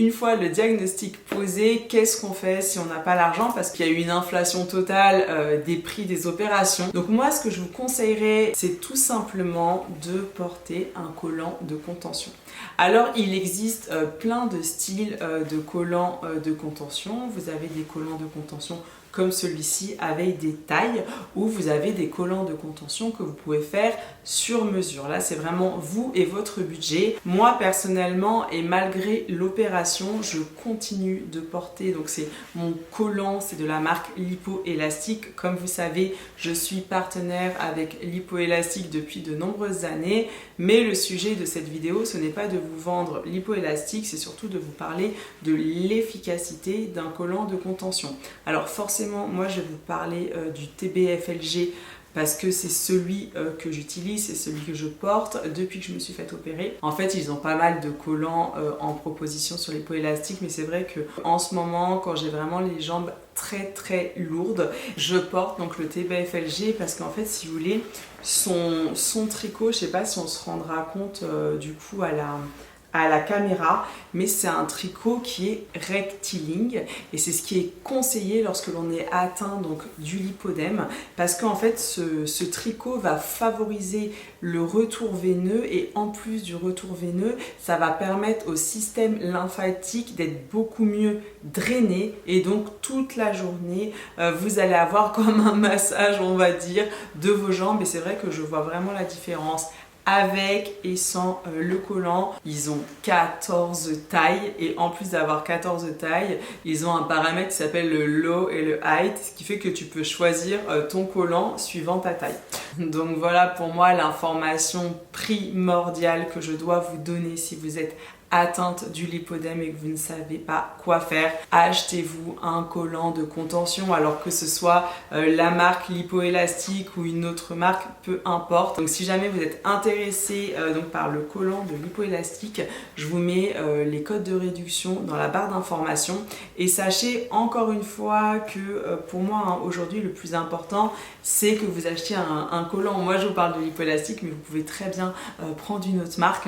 Une fois le diagnostic posé, qu'est-ce qu'on fait si on n'a pas l'argent parce qu'il y a eu une inflation totale des prix des opérations. Donc moi, ce que je vous conseillerais, c'est tout simplement de porter un collant de contention. Alors, il existe plein de styles de collants de contention. Vous avez des collants de contention comme celui-ci avec des tailles, ou vous avez des collants de contention que vous pouvez faire sur mesure. Là, c'est vraiment vous et votre budget. Moi, personnellement, et malgré l'opération, je continue de porter, donc c'est mon collant, c'est de la marque Lipoélastique. Comme vous savez, je suis partenaire avec Lipoélastique depuis de nombreuses années, mais le sujet de cette vidéo, ce n'est pas de vous vendre Lipoélastique, c'est surtout de vous parler de l'efficacité d'un collant de contention. Alors forcément, moi je vais vous parler du TBFLG parce que c'est celui que j'utilise, c'est celui que je porte depuis que je me suis fait opérer. En fait, ils ont pas mal de collants en proposition sur Lipoélastique, mais c'est vrai que en ce moment, quand j'ai vraiment les jambes très lourdes, je porte donc le TBFLG parce qu'en fait, si vous voulez, son tricot, je sais pas si on se rendra compte du coup à la caméra, mais c'est un tricot qui est rectiligne et c'est ce qui est conseillé lorsque l'on est atteint donc du lipodème, parce qu'en fait ce tricot va favoriser le retour veineux et en plus du retour veineux, ça va permettre au système lymphatique d'être beaucoup mieux drainé et donc toute la journée vous allez avoir comme un massage, on va dire, de vos jambes. Et c'est vrai que je vois vraiment la différence avec et sans le collant. Ils ont 14 tailles et en plus d'avoir 14 tailles, ils ont un paramètre qui s'appelle le low et le height, ce qui fait que tu peux choisir ton collant suivant ta taille. Donc voilà pour moi l'information primordiale que je dois vous donner si vous êtes atteinte du lipodème et que vous ne savez pas quoi faire. Achetez-vous un collant de contention, alors que ce soit la marque Lipoélastique ou une autre marque, peu importe. Donc si jamais vous êtes intéressé donc par le collant de Lipoélastique, je vous mets les codes de réduction dans la barre d'information. Et sachez encore une fois que pour moi aujourd'hui le plus important, c'est que vous achetiez un collant. Moi je vous parle de Lipoélastique, mais vous pouvez très bien prendre une autre marque.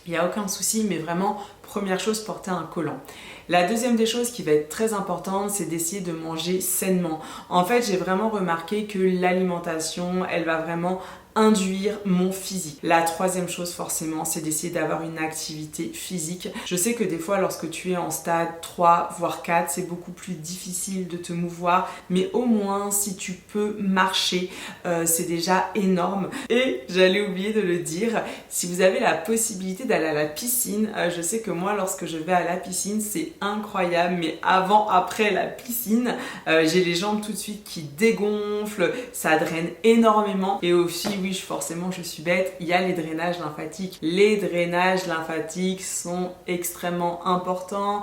Il n'y a aucun souci, mais vraiment, première chose, porter un collant. La deuxième des choses qui va être très importante, c'est d'essayer de manger sainement. En fait, j'ai vraiment remarqué que l'alimentation, elle va vraiment induire mon physique. La troisième chose forcément, c'est d'essayer d'avoir une activité physique. Je sais que des fois lorsque tu es en stade 3 voire 4, c'est beaucoup plus difficile de te mouvoir, mais au moins si tu peux marcher, c'est déjà énorme. Et j'allais oublier de le dire, si vous avez la possibilité d'aller à la piscine, je sais que moi lorsque je vais à la piscine, c'est incroyable, mais avant, après la piscine, j'ai les jambes tout de suite qui dégonflent, ça draine énormément. Et aussi, oui, forcément je suis bête, il y a les drainages lymphatiques. Les drainages lymphatiques sont extrêmement importants